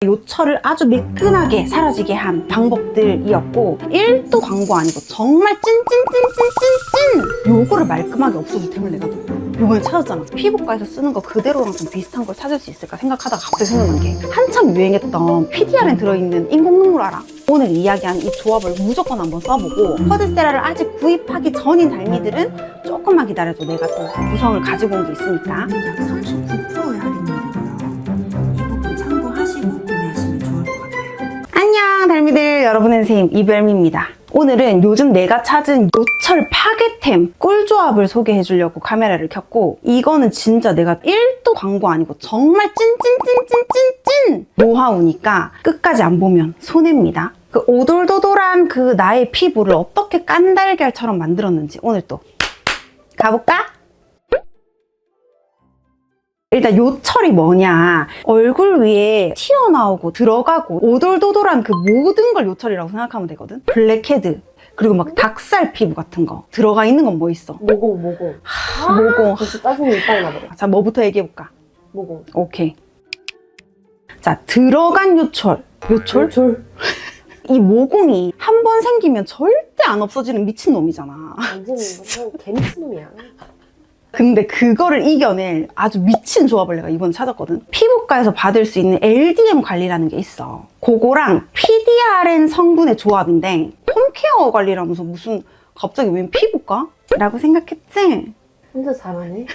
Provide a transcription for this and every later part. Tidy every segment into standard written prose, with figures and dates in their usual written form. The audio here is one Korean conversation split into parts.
요철을 아주 매끈하게 사라지게 한 방법들이었고 1도 광고 아니고 정말 찐찐찐찐찐찐 요거를 말끔하게 없애줄 템을 내가 요번에 찾았잖아. 피부과에서 쓰는 거 그대로랑 좀 비슷한 걸 찾을 수 있을까 생각하다가 갑자기 생각난 게 한참 유행했던 PDRN 들어있는 인공눈물 알아? 오늘 이야기한 이 조합을 무조건 한번 써보고 커드세라를 아직 구입하기 전인 달미들은 조금만 기다려줘. 내가 또 구성을 가지고 온 게 있으니까. 약 39%의 할인율이고요. 이 부분 참고하시고 구매하시면 좋을 것 같아요. 안녕 달미들, 여러분의 선생님 이별미입니다. 오늘은 요즘 내가 찾은 요철 파괴템 꿀조합을 소개해 주려고 카메라를 켰고, 이거는 진짜 내가 1도 광고 아니고 정말 찐찐찐찐찐찐 노하우니까 끝까지 안 보면 손해입니다. 그 오돌도돌한 그 나의 피부를 어떻게 깐달걀처럼 만들었는지 오늘 또 가볼까? 일단 요철이 뭐냐, 얼굴 위에 튀어나오고 들어가고 오돌도돌한 그 모든 걸 요철이라고 생각하면 되거든. 블랙헤드 그리고 막 닭살 피부 같은 거 들어가 있는 건 뭐 있어? 모공. 모공. 벌써 짜증이 이빨 나버려. 자, 뭐부터 얘기해볼까? 모공. 오케이. 자, 들어간 요철. 이 모공이 한 번 생기면 절대 안 없어지는 미친놈이잖아. 완전 개미친놈이야. 근데 그거를 이겨낼 아주 미친 조합을 내가 이번에 찾았거든. 피부과에서 받을 수 있는 LDM 관리라는 게 있어. 그거랑 PDRN 성분의 조합인데, 홈케어 관리라면서 무슨 갑자기 웬 피부과? 라고 생각했지? 혼자 잘하네.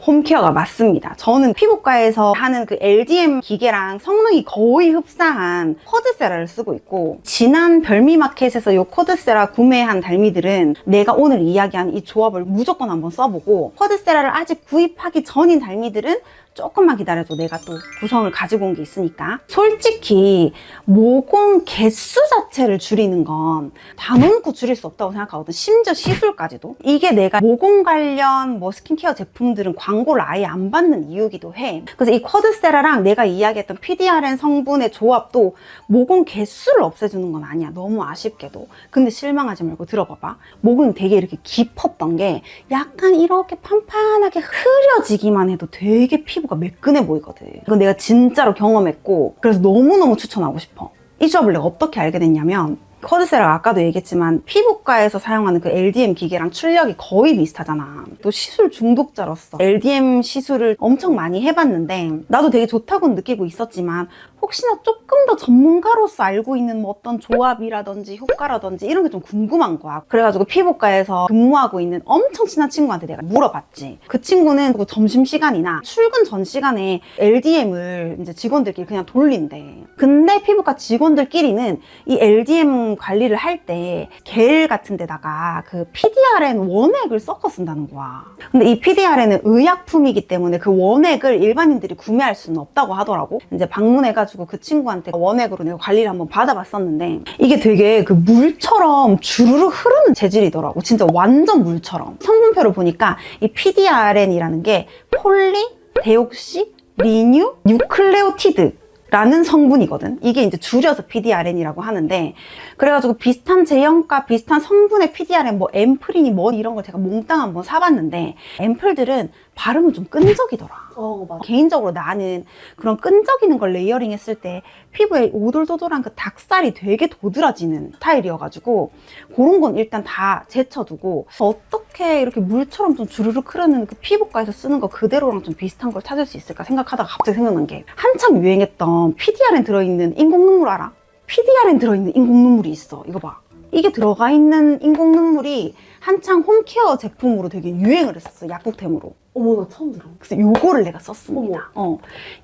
홈케어가 맞습니다. 저는 피부과에서 하는 그 LDM 기계랑 성능이 거의 흡사한 커드세라를 쓰고 있고, 지난 별미마켓에서 이 커드세라 구매한 달미들은 내가 오늘 이야기한 이 조합을 무조건 한번 써보고, 커드세라를 아직 구입하기 전인 달미들은 조금만 기다려줘. 내가 또 구성을 가지고 온 게 있으니까. 솔직히 모공 개수 자체를 줄이는 건 단언코 줄일 수 없다고 생각하거든. 심지어 시술까지도. 이게 내가 모공 관련 뭐 스킨케어 제품들은 광고를 아예 안 받는 이유기도 해. 그래서 이 커드세라랑 내가 이야기했던 PDRN 성분의 조합도 모공 개수를 없애주는 건 아니야. 너무 아쉽게도. 근데 실망하지 말고 들어봐봐. 모공이 되게 이렇게 깊었던 게 약간 이렇게 판판하게 흐려지기만 해도 되게 피부가 매끈해 보이거든. 이건 내가 진짜로 경험했고, 그래서 너무너무 추천하고 싶어. 이 조합을 내가 어떻게 알게 됐냐면, 커드세라가 아까도 얘기했지만 피부과에서 사용하는 그 LDM 기계랑 출력이 거의 비슷하잖아. 또 시술 중독자로서 LDM 시술을 엄청 많이 해봤는데, 나도 되게 좋다고 느끼고 있었지만 혹시나 조금 더 전문가로서 알고 있는 뭐 어떤 조합이라든지 효과라든지 이런 게 좀 궁금한 거야. 그래가지고 피부과에서 근무하고 있는 엄청 친한 친구한테 내가 물어봤지. 그 친구는 점심시간이나 출근 전 시간에 LDM을 이제 직원들끼리 그냥 돌린대. 근데 피부과 직원들끼리는 이 LDM 관리를 할 때 겔 같은 데다가 그 PDRN 원액을 섞어 쓴다는 거야. 근데 이 PDRN은 의약품이기 때문에 그 원액을 일반인들이 구매할 수는 없다고 하더라고. 이제 방문해가지고 그 친구한테 원액으로 내가 관리를 한번 받아봤었는데, 이게 되게 그 물처럼 주르륵 흐르는 재질이더라고. 진짜 완전 물처럼. 성분표를 보니까 이 PDRN이라는 게 폴리 데옥시 리뉴 뉴클레오티드 라는 성분이거든. 이게 이제 줄여서 PDRN이라고 하는데, 그래가지고 비슷한 제형과 비슷한 성분의 PDRN, 뭐 앰플이니 뭐 이런 걸 제가 몽땅 한번 사봤는데, 앰플들은 발음은 좀 끈적이더라. 맞아. 개인적으로 나는 그런 끈적이는 걸 레이어링 했을 때 피부에 오돌도돌한 그 닭살이 되게 도드라지는 스타일이어가지고 그런 건 일단 다 제쳐두고, 어떻게 이렇게 물처럼 좀 주르륵 흐르는 그 피부과에서 쓰는 거 그대로랑 좀 비슷한 걸 찾을 수 있을까 생각하다가 갑자기 생각난 게, 한참 유행했던 PDRN 들어있는 인공눈물 알아? PDRN 들어있는 인공눈물이 있어. 이거 봐. 이게 들어가 있는 인공눈물이 한창 홈케어 제품으로 되게 유행을 했었어. 약국템으로. 어머, 나 처음 들어. 그래서 요거를 내가 썼습니다.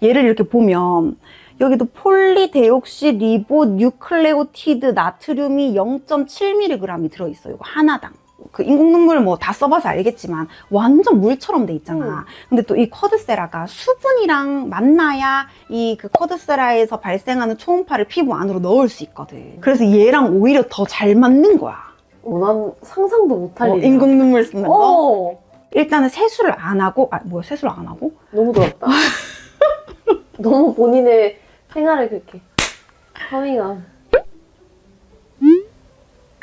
얘를 이렇게 보면 여기도 폴리데옥시 리보 뉴클레오티드 나트륨이 0.7mg이 들어있어요. 이거 하나당. 그 인공눈물 뭐 다 써봐서 알겠지만 완전 물처럼 돼 있잖아. 근데 또 이 커드세라가 수분이랑 만나야 이 그 커드세라에서 발생하는 초음파를 피부 안으로 넣을 수 있거든. 그래서 얘랑 오히려 더 잘 맞는 거야. 난 상상도 못할 일이야. 인공눈물 쓰는 거. 일단은 세수를 안 하고, 세수를 안 하고? 너무 더럽다. 너무 본인의 생활을 그렇게 커밍아웃.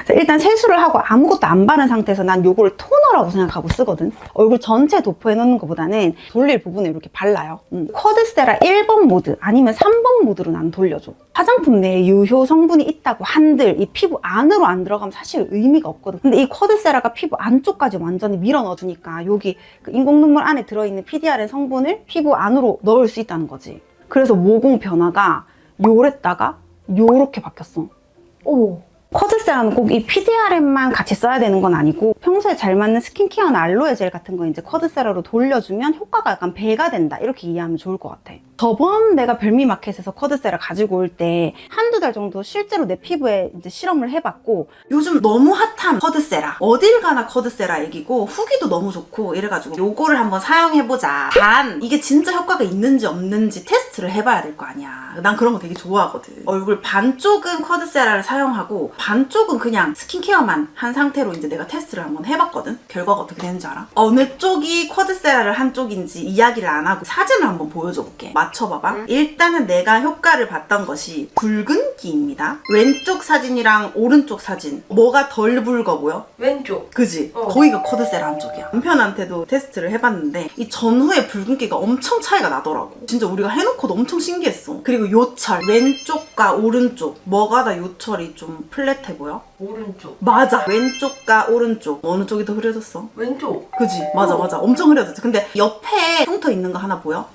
자, 일단 세수를 하고 아무것도 안 바른 상태에서 난 요거를 토너라고 생각하고 쓰거든. 얼굴 전체 도포해 놓는 것보다는 돌릴 부분에 이렇게 발라요. 쿼드세라 1번 모드 아니면 3번 모드로 난 돌려줘. 화장품 내에 유효 성분이 있다고 한들 이 피부 안으로 안 들어가면 사실 의미가 없거든. 근데 이 쿼드세라가 피부 안쪽까지 완전히 밀어 넣어주니까 여기 그 인공 눈물 안에 들어있는 PDRN 성분을 피부 안으로 넣을 수 있다는 거지. 그래서 모공 변화가 요랬다가 요렇게 바뀌었어. 어머. 쿼드세라는 꼭 이 PDRN만 같이 써야 되는 건 아니고 평소에 잘 맞는 스킨케어나 알로에 젤 같은 거 이제 쿼드세라로 돌려주면 효과가 약간 배가 된다 이렇게 이해하면 좋을 것 같아. 저번 내가 별미마켓에서 쿼드세라 가지고 올 때 한두 달 정도 실제로 내 피부에 이제 실험을 해봤고 요즘 너무 핫한 쿼드세라 어딜 가나 쿼드세라 얘기고 후기도 너무 좋고 이래가지고 요거를 한번 사용해보자. 단 이게 진짜 효과가 있는지 없는지 테스트를 해봐야 될 거 아니야. 난 그런 거 되게 좋아하거든. 얼굴 반쪽은 쿼드세라를 사용하고 반쪽은 그냥 스킨케어만 한 상태로 이제 내가 테스트를 한번 해봤거든. 결과가 어떻게 되는지 알아? 어느 쪽이 쿼드세라를 한 쪽인지 이야기를 안 하고 사진을 한번 보여줘볼게. 맞춰봐봐. 일단은 내가 효과를 봤던 것이 붉은기입니다. 왼쪽 사진이랑 오른쪽 사진 뭐가 덜 붉어 보여? 왼쪽. 그지? 거기가 쿼드세라 한쪽이야. 남편한테도 테스트를 해봤는데 이 전후의 붉은기가 엄청 차이가 나더라고. 진짜 우리가 해놓고도 엄청 신기했어. 그리고 요철 왼쪽과 오른쪽 뭐가 다 요철이 좀 플랫해 보여? 오른쪽. 맞아. 왼쪽과 오른쪽 어느 쪽이 더 흐려졌어? 왼쪽. 그지? 맞아 맞아. 엄청 흐려졌지. 근데 옆에 흉터 있는 거 하나 보여?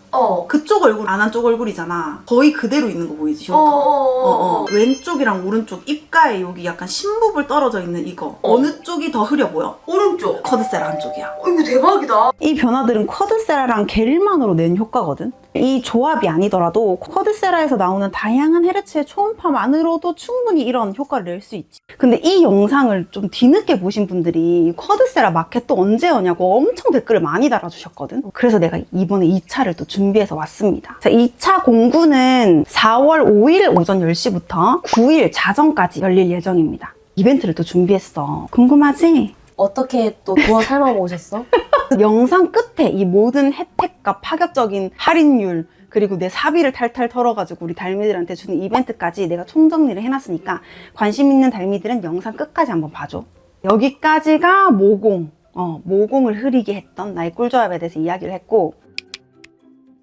그쪽 얼굴 안 한 쪽 얼굴이잖아. 거의 그대로 있는 거 보이지? 흉터. 왼쪽이랑 오른쪽 입가에 여기 약간 심부분 떨어져 있는 이거 어느 쪽이 더 흐려 보여? 오른쪽. 쿼드세라 한쪽이야. 이거 대박이다. 이 변화들은 쿼드세라랑 겔만으로 낸 효과거든. 이 조합이 아니더라도 쿼드세라에서 나오는 다양한 헤르츠의 초음파만으로도 충분히 이런 효과를 낼 수 있지. 근데 이 영상을 좀 뒤늦게 보신 분들이 쿼드세라 마켓 또 언제 오냐고 엄청 댓글을 많이 달아주셨거든. 그래서 내가 이번에 2차를 또 준비해서 왔습니다. 자, 2차 공구는 4월 5일 오전 10시부터 9일 자정까지 열릴 예정입니다. 이벤트를 또 준비했어. 궁금하지? 어떻게 또 도어 삶아 보셨어? 영상 끝에 이 모든 혜택과 파격적인 할인율 그리고 내 사비를 탈탈 털어가지고 우리 달미들한테 주는 이벤트까지 내가 총정리를 해놨으니까 관심 있는 달미들은 영상 끝까지 한번 봐줘. 여기까지가 모공을 흐리게 했던 나의 꿀조합에 대해서 이야기를 했고,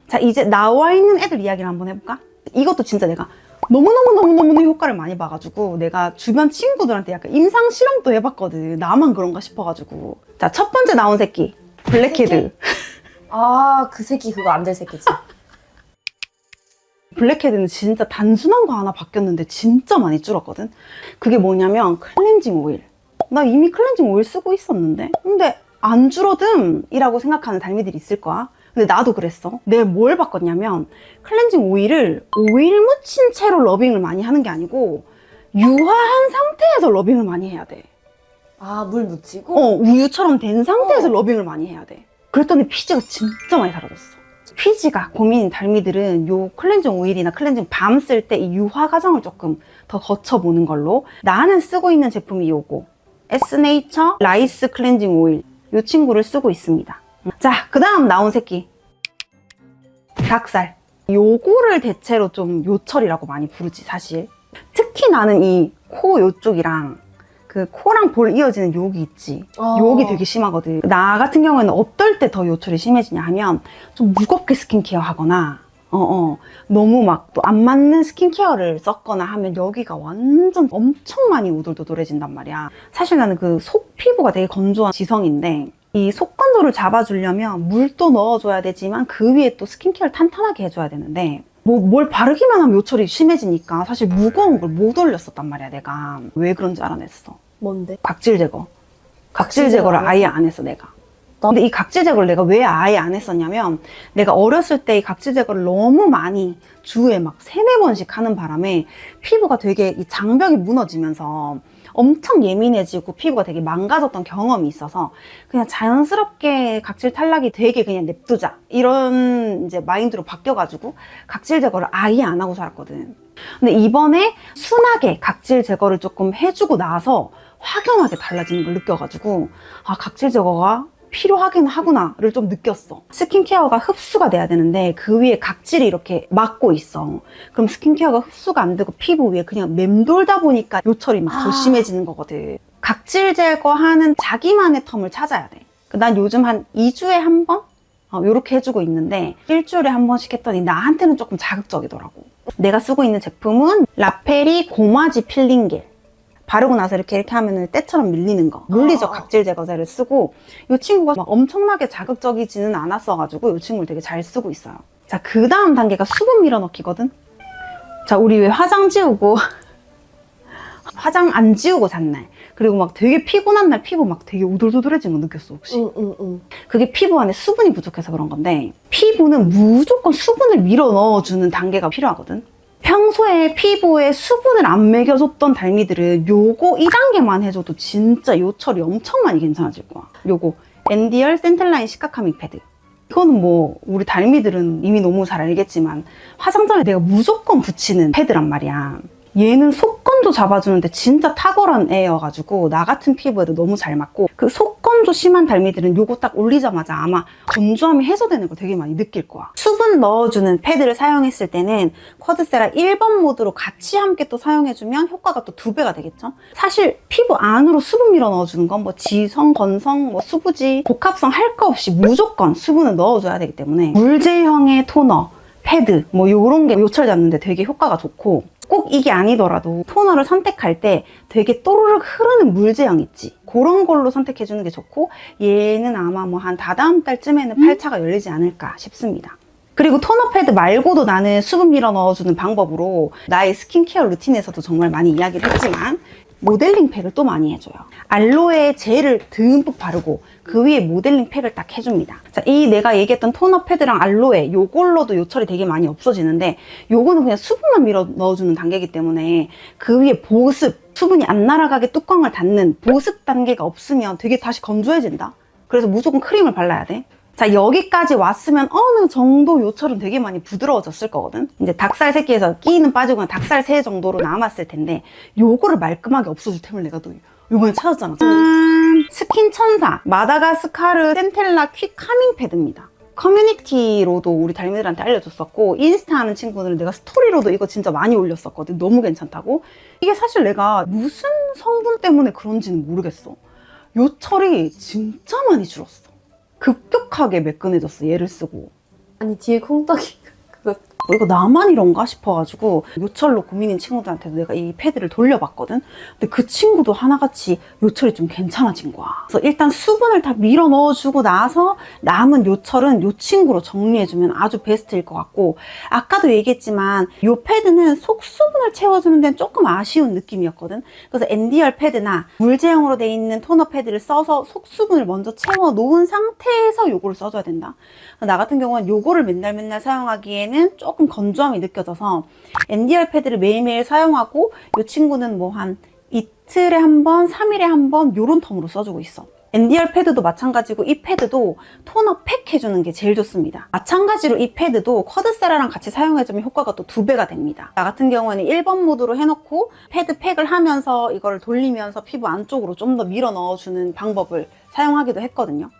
자 이제 나와 있는 애들 이야기를 한번 해볼까? 이것도 진짜 내가 너무너무 효과를 많이 봐가지고 내가 주변 친구들한테 약간 임상 실험도 해봤거든. 나만 그런가 싶어가지고. 자, 첫 번째 나온 새끼 블랙헤드. 그 새끼 그거 안 될 새끼지. 블랙헤드는 진짜 단순한 거 하나 바뀌었는데 진짜 많이 줄었거든. 그게 뭐냐면 클렌징 오일. 나 이미 클렌징 오일 쓰고 있었는데 근데 안 줄어듦 이라고 생각하는 달미들이 있을 거야. 근데 나도 그랬어. 내가 뭘 바꿨냐면 클렌징 오일을 오일 묻힌 채로 러빙을 많이 하는 게 아니고 유화한 상태에서 러빙을 많이 해야 돼. 물 묻히고? 우유처럼 된 상태에서 러빙을 많이 해야 돼. 그랬더니 피지가 진짜 많이 사라졌어. 피지가 고민인 달미들은 요 클렌징 오일이나 클렌징 밤 쓸 때 이 유화 과정을 조금 더 거쳐보는 걸로. 나는 쓰고 있는 제품이 요거 에스네이처 라이스 클렌징 오일, 요 친구를 쓰고 있습니다. 자, 그 다음 나온 새끼 닭살. 요거를 대체로 좀 요철이라고 많이 부르지 사실. 특히 나는 이 코 요쪽이랑 그 코랑 볼 이어지는 여기 있지. 여기 되게 심하거든. 나 같은 경우에는 어떨 때 더 요철이 심해지냐 하면 좀 무겁게 스킨케어 하거나 너무 막 또 안 맞는 스킨케어를 썼거나 하면 여기가 완전 엄청 많이 우돌도돌해진단 말이야. 사실 나는 그 속 피부가 되게 건조한 지성인데 이 속 건조를 잡아주려면 물도 넣어줘야 되지만 그 위에 또 스킨케어를 탄탄하게 해줘야 되는데 뭘 바르기만 하면 요철이 심해지니까 사실 무거운 걸 못 올렸었단 말이야. 내가 왜 그런지 알아냈어. 뭔데? 각질 제거. 각질 제거를 아예 안 했어 내가. 근데 이 각질 제거를 내가 왜 아예 안 했었냐면 내가 어렸을 때 이 각질 제거를 너무 많이 주에 막 3-4번씩 하는 바람에 피부가 되게 이 장벽이 무너지면서 엄청 예민해지고 피부가 되게 망가졌던 경험이 있어서 그냥 자연스럽게 각질 탈락이 되게 그냥 냅두자 이런 이제 마인드로 바뀌어가지고 각질 제거를 아예 안 하고 살았거든. 근데 이번에 순하게 각질 제거를 조금 해주고 나서 확연하게 달라지는 걸 느껴가지고 각질 제거가 필요하긴 하구나를 좀 느꼈어. 스킨케어가 흡수가 돼야 되는데 그 위에 각질이 이렇게 막고 있어. 그럼 스킨케어가 흡수가 안 되고 피부 위에 그냥 맴돌다 보니까 요철이 막 더 심해지는 거거든. 각질 제거하는 자기만의 텀을 찾아야 돼. 난 요즘 한 2주에 한 번? 요렇게 해주고 있는데 일주일에 한 번씩 했더니 나한테는 조금 자극적이더라고. 내가 쓰고 있는 제품은 라페리 고마지 필링 겔. 바르고 나서 이렇게 하면은 때처럼 밀리는 거. 물리적 각질 제거제를 쓰고 이 친구가 막 엄청나게 자극적이지는 않았어가지고 이 친구를 되게 잘 쓰고 있어요. 자, 그 다음 단계가 수분 밀어넣기거든. 자, 우리 왜 화장 지우고 화장 안 지우고 잔 날, 그리고 막 되게 피곤한 날 피부 막 되게 우돌우돌해진 거 느꼈어, 혹시? 응. 그게 피부 안에 수분이 부족해서 그런 건데, 피부는 무조건 수분을 밀어 넣어주는 단계가 필요하거든. 평소에 피부에 수분을 안 먹여줬던 달미들은 요거 2단계만 해줘도 진짜 요철이 엄청 많이 괜찮아질 거야. 요거 엔디얼 센텔라인 시카카밍 패드. 이거는 뭐 우리 달미들은 이미 너무 잘 알겠지만 화장 전에 내가 무조건 붙이는 패드란 말이야. 얘는 속건조 잡아주는데 진짜 탁월한 애여가지고 나 같은 피부에도 너무 잘 맞고, 그 속건조 심한 달미들은 요거 딱 올리자마자 아마 건조함이 해소되는 걸 되게 많이 느낄 거야. 수분 넣어주는 패드를 사용했을 때는 쿼드세라 1번 모드로 같이 함께 또 사용해주면 효과가 또 2배가 되겠죠. 사실 피부 안으로 수분 밀어 넣어주는 건 뭐 지성, 건성, 뭐 수부지, 복합성 할 거 없이 무조건 수분을 넣어줘야 되기 때문에 물제형의 토너, 패드 뭐 요런 게 요철 잡는데 되게 효과가 좋고, 꼭 이게 아니더라도 토너를 선택할 때 되게 또르륵 흐르는 물제형 있지, 그런 걸로 선택해주는 게 좋고, 얘는 아마 뭐 한 다다음 달쯤에는 팔차가 열리지 않을까 싶습니다. 그리고 토너 패드 말고도 나는 수분 밀어 넣어주는 방법으로 나의 스킨케어 루틴에서도 정말 많이 이야기를 했지만 모델링 팩을 또 많이 해줘요. 알로에 젤을 듬뿍 바르고 그 위에 모델링 팩을 딱 해줍니다. 자, 이 내가 얘기했던 토너 패드랑 알로에 요걸로도 요철이 되게 많이 없어지는데, 요거는 그냥 수분만 밀어 넣어주는 단계이기 때문에 그 위에 보습, 수분이 안 날아가게 뚜껑을 닫는 보습 단계가 없으면 되게 다시 건조해진다. 그래서 무조건 크림을 발라야 돼. 자, 여기까지 왔으면 어느 정도 요철은 되게 많이 부드러워졌을 거거든. 이제 닭살 새끼에서 끼는 빠지고 닭살 새 정도로 남았을 텐데, 요거를 말끔하게 없어줄 템을 내가 또 요번에 찾았잖아. 스킨 천사 마다가스카르 센텔라 퀵 카밍 패드입니다. 커뮤니티로도 우리 달미들한테 알려줬었고, 인스타 하는 친구들은 내가 스토리로도 이거 진짜 많이 올렸었거든. 너무 괜찮다고. 이게 사실 내가 무슨 성분 때문에 그런지는 모르겠어. 요철이 진짜 많이 줄었어. 급격하게 매끈해졌어, 얘를 쓰고. 아니 뒤에 콩떡이 그거 이거 나만 이런가 싶어가지고 요철로 고민인 친구들한테도 내가 이 패드를 돌려봤거든. 근데 그 친구도 하나같이 요철이 좀 괜찮아진 거야. 그래서 일단 수분을 다 밀어 넣어주고 나서 남은 요철은 요 친구로 정리해주면 아주 베스트일 것 같고, 아까도 얘기했지만 요 패드는 속수분을 채워주는 데는 조금 아쉬운 느낌이었거든. 그래서 엔디얼 패드나 물제형으로 돼 있는 토너 패드를 써서 속수분을 먼저 채워 놓은 상태에서 요거를 써줘야 된다. 나 같은 경우는 요거를 맨날 사용하기에는 조금 건조함이 느껴져서 엔디얼 패드를 매일매일 사용하고, 이 친구는 뭐 한 이틀에 한 번, 3일에 한 번 요런 텀으로 써주고 있어. 엔디얼 패드도 마찬가지고 이 패드도 토너 팩 해주는 게 제일 좋습니다. 마찬가지로 이 패드도 쿼드세라랑 같이 사용해주면 효과가 또 2배가 됩니다. 나 같은 경우에는 1번 모드로 해놓고 패드 팩을 하면서 이걸 돌리면서 피부 안쪽으로 좀 더 밀어 넣어주는 방법을 사용하기도 했거든요.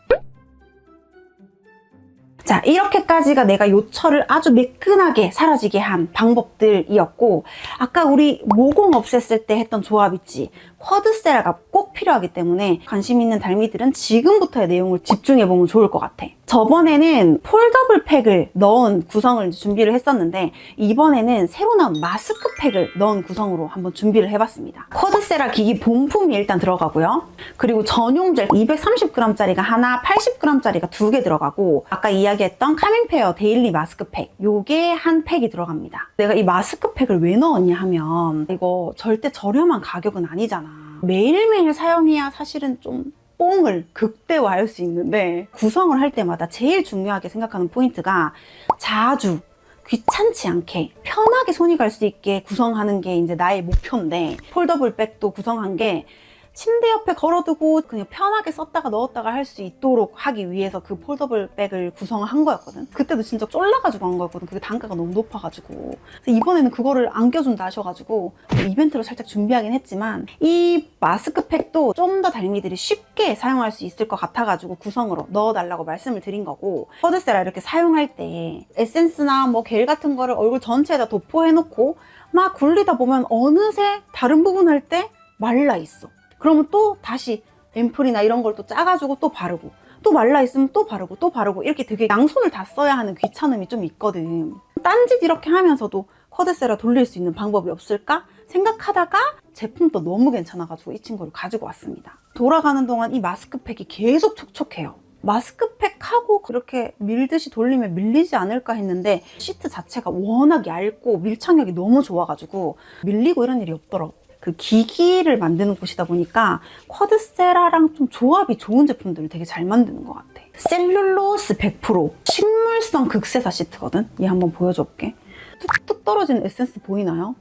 자, 이렇게까지가 내가 요철을 아주 매끈하게 사라지게 한 방법들이었고, 아까 우리 모공 없앴을 때 했던 조합 있지? 쿼드세라가 꼭 필요하기 때문에 관심 있는 달미들은 지금부터의 내용을 집중해보면 좋을 것 같아. 저번에는 폴더블 팩을 넣은 구성을 준비를 했었는데, 이번에는 새로 나온 마스크팩을 넣은 구성으로 한번 준비를 해봤습니다. 쿼드세라 기기 본품이 일단 들어가고요. 그리고 전용 젤 230g짜리가 하나, 80g짜리가 2개 들어가고, 아까 이야기했던 카밍페어 데일리 마스크팩, 요게 한 팩이 들어갑니다. 내가 이 마스크팩을 왜 넣었냐 하면, 이거 절대 저렴한 가격은 아니잖아. 매일매일 사용해야 사실은 좀 뽕을 극대화할 수 있는데, 구성을 할 때마다 제일 중요하게 생각하는 포인트가 자주 귀찮지 않게 편하게 손이 갈 수 있게 구성하는 게 이제 나의 목표인데, 폴더블 백도 구성한 게 침대 옆에 걸어두고 그냥 편하게 썼다가 넣었다가 할 수 있도록 하기 위해서 그 폴더블 백을 구성한 거였거든. 그때도 진짜 쫄라가지고 한 거였거든. 그게 단가가 너무 높아가지고. 그래서 이번에는 그거를 안 껴준다 하셔가지고 이벤트로 살짝 준비하긴 했지만, 이 마스크팩도 좀 더 달미들이 쉽게 사용할 수 있을 것 같아가지고 구성으로 넣어달라고 말씀을 드린 거고, 쿼드세라 이렇게 사용할 때 에센스나 뭐 겔 같은 거를 얼굴 전체에다 도포해놓고 막 굴리다 보면 어느새 다른 부분 할 때 말라 있어. 그러면 또 다시 앰플이나 이런 걸 또 짜가지고 또 바르고, 또 말라있으면 또 바르고 또 바르고, 이렇게 되게 양손을 다 써야 하는 귀찮음이 좀 있거든. 딴짓 이렇게 하면서도 쿼드세라 돌릴 수 있는 방법이 없을까 생각하다가 제품도 너무 괜찮아가지고 이 친구를 가지고 왔습니다. 돌아가는 동안 이 마스크팩이 계속 촉촉해요. 마스크팩하고 그렇게 밀듯이 돌리면 밀리지 않을까 했는데 시트 자체가 워낙 얇고 밀착력이 너무 좋아가지고 밀리고 이런 일이 없더라고. 그 기기를 만드는 곳이다 보니까 쿼드세라랑 좀 조합이 좋은 제품들을 되게 잘 만드는 것 같아. 셀룰로스 100% 식물성 극세사 시트거든. 얘 한번 보여줘 볼게. 툭툭 떨어지는 에센스 보이나요?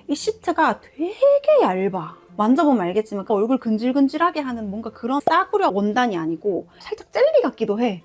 이 시트가 되게 얇아. 만져보면 알겠지만 얼굴 근질근질하게 하는 뭔가 그런 싸구려 원단이 아니고 살짝 젤리 같기도 해.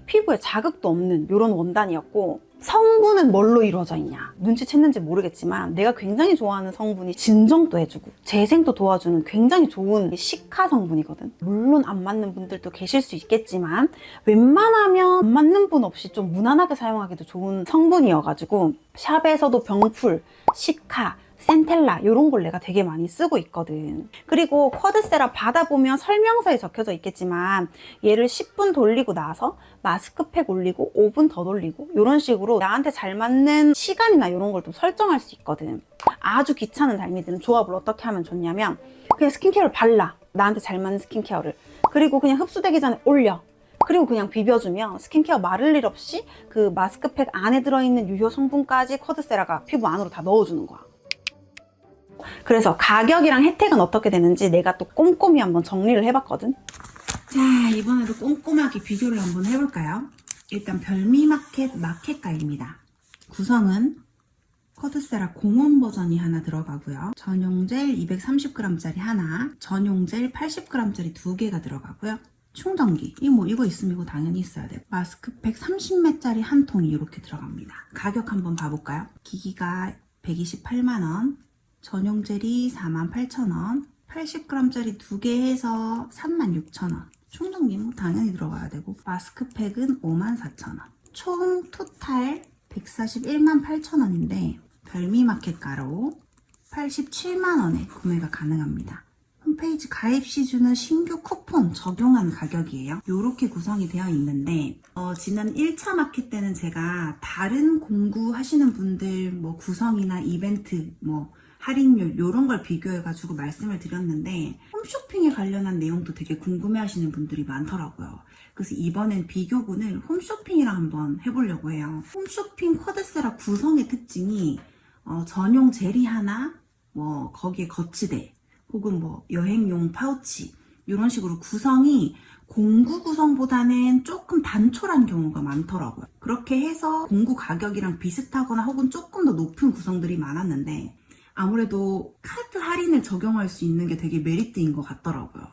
피부에 자극도 없는 이런 원단이었고, 성분은 뭘로 이루어져 있냐 눈치챘는지 모르겠지만 내가 굉장히 좋아하는 성분이 진정도 해주고 재생도 도와주는 굉장히 좋은 시카 성분이거든. 물론 안 맞는 분들도 계실 수 있겠지만 웬만하면 안 맞는 분 없이 좀 무난하게 사용하기도 좋은 성분이어가지고 샵에서도 병풀, 시카, 센텔라 이런 걸 내가 되게 많이 쓰고 있거든. 그리고 쿼드세라 받아보면 설명서에 적혀져 있겠지만 얘를 10분 돌리고 나서 마스크팩 올리고 5분 더 돌리고 이런 식으로 나한테 잘 맞는 시간이나 이런 걸 좀 설정할 수 있거든. 아주 귀찮은 달미들은 조합을 어떻게 하면 좋냐면 그냥 스킨케어를 발라. 나한테 잘 맞는 스킨케어를. 그리고 그냥 흡수되기 전에 올려. 그리고 그냥 비벼주면 스킨케어 마를 일 없이 그 마스크팩 안에 들어있는 유효 성분까지 쿼드세라가 피부 안으로 다 넣어주는 거야. 그래서 가격이랑 혜택은 어떻게 되는지 내가 또 꼼꼼히 한번 정리를 해봤거든. 자, 이번에도 꼼꼼하게 비교를 한번 해볼까요? 일단 별미마켓 마켓가입니다. 구성은 쿼드세라 공원 버전이 하나 들어가고요. 전용 젤 230g짜리 하나, 전용 젤 80g짜리 두 개가 들어가고요. 충전기, 이거 있으면 이거 당연히 있어야 돼요. 마스크팩 30매짜리 한 통이 이렇게 들어갑니다. 가격 한번 봐볼까요? 기기가 128만원, 전용 젤이 48,000원, 80g짜리 두 개 해서 36,000원. 충전기는 당연히 들어가야 되고, 마스크팩은 54,000원. 총 토탈 141만 8천원인데 별미마켓가로 87만원에 구매가 가능합니다. 홈페이지 가입 시 주는 신규 쿠폰 적용한 가격이에요. 이렇게 구성이 되어 있는데 지난 1차 마켓 때는 제가 다른 공구하시는 분들 뭐 구성이나 이벤트 뭐 할인율 이런 걸 비교해가지고 말씀을 드렸는데 홈쇼핑에 관련한 내용도 되게 궁금해하시는 분들이 많더라고요. 그래서 이번엔 비교군을 홈쇼핑이랑 한번 해보려고 해요. 홈쇼핑 쿼드세라 구성의 특징이 전용 젤이 하나, 뭐 거기에 거치대 혹은 뭐 여행용 파우치 이런 식으로 구성이 공구 구성보다는 조금 단촐한 경우가 많더라고요. 그렇게 해서 공구 가격이랑 비슷하거나 혹은 조금 더 높은 구성들이 많았는데 아무래도 카드 할인을 적용할 수 있는 게 되게 메리트인 것 같더라고요.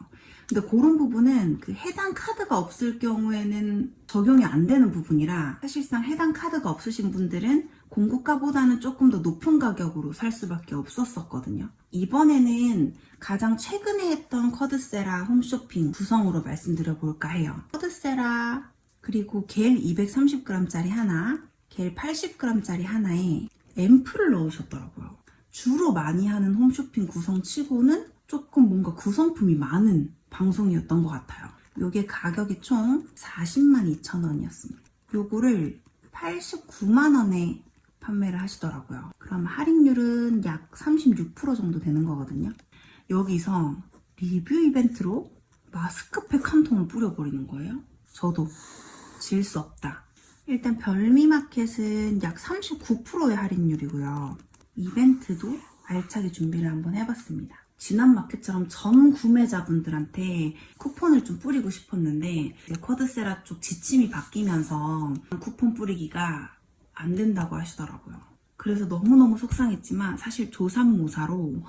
근데 그런 부분은 그 해당 카드가 없을 경우에는 적용이 안 되는 부분이라 사실상 해당 카드가 없으신 분들은 공구가보다는 조금 더 높은 가격으로 살 수밖에 없었거든요. 이번에는 가장 최근에 했던 쿼드세라 홈쇼핑 구성으로 말씀드려 볼까 해요. 쿼드세라 그리고 겔 230g짜리 하나, 겔 80g짜리 하나에 앰플을 넣으셨더라고요. 주로 많이 하는 홈쇼핑 구성치고는 조금 뭔가 구성품이 많은 방송이었던 것 같아요. 요게 가격이 총 402,000원이었습니다. 요거를 89만원에 판매를 하시더라고요. 그럼 할인율은 약 36% 정도 되는 거거든요. 여기서 리뷰 이벤트로 마스크팩 한 통을 뿌려버리는 거예요. 저도 질 수 없다. 일단 별미마켓은 약 39%의 할인율이고요. 이벤트도 알차게 준비를 한번 해봤습니다. 지난 마켓처럼 전 구매자분들한테 쿠폰을 좀 뿌리고 싶었는데 쿼드세라 쪽 지침이 바뀌면서 쿠폰 뿌리기가 안 된다고 하시더라고요. 그래서 너무너무 속상했지만 사실 조삼모사로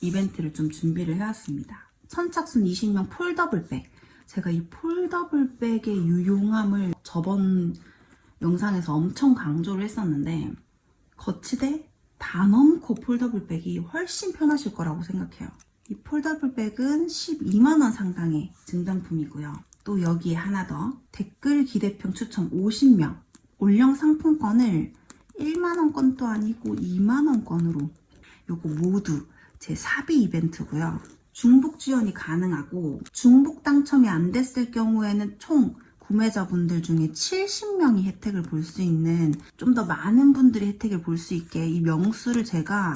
이벤트를 좀 준비를 해왔습니다. 선착순 20명 폴더블백. 제가 이 폴더블백의 유용함을 저번 영상에서 엄청 강조를 했었는데 거치대 다넘코 폴더블백이 훨씬 편하실 거라고 생각해요. 이 폴더블백은 12만원 상당의 증정품이고요. 또 여기에 하나 더 댓글 기대평 추첨 50명 올영 상품권을 1만원권도 아니고 2만원권으로 요거 모두 제 사비 이벤트고요. 중복 지원이 가능하고 중복 당첨이 안 됐을 경우에는 총 구매자분들 중에 70명이 혜택을 볼 수 있는 좀 더 많은 분들이 혜택을 볼 수 있게 이 명수를 제가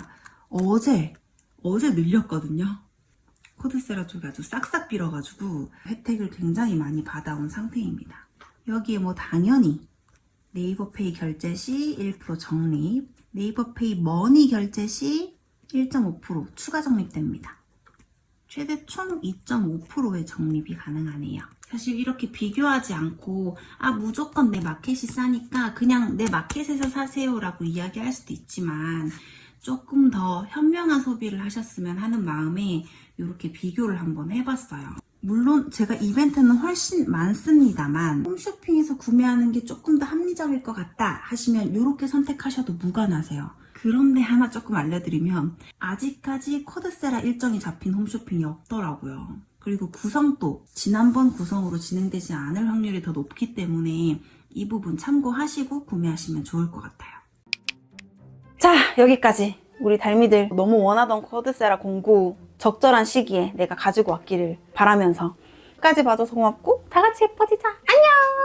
어제 늘렸거든요. 코드세라 쪽에 아주 싹싹 빌어가지고 혜택을 굉장히 많이 받아온 상태입니다. 여기에 뭐 당연히 네이버페이 결제 시 1% 적립, 네이버페이 머니 결제 시 1.5% 추가 적립됩니다. 최대 총 2.5%의 적립이 가능하네요. 사실 이렇게 비교하지 않고 무조건 내 마켓이 싸니까 그냥 내 마켓에서 사세요라고 이야기할 수도 있지만 조금 더 현명한 소비를 하셨으면 하는 마음에 이렇게 비교를 한번 해봤어요. 물론 제가 이벤트는 훨씬 많습니다만 홈쇼핑에서 구매하는 게 조금 더 합리적일 것 같다 하시면 이렇게 선택하셔도 무관하세요. 그런데 하나 조금 알려드리면 아직까지 코드세라 일정이 잡힌 홈쇼핑이 없더라고요. 그리고 구성도 지난번 구성으로 진행되지 않을 확률이 더 높기 때문에 이 부분 참고하시고 구매하시면 좋을 것 같아요. 자, 여기까지 우리 달미들 너무 원하던 코드세라 공구 적절한 시기에 내가 가지고 왔기를 바라면서 끝까지 봐줘서 고맙고 다 같이 예뻐지자. 안녕!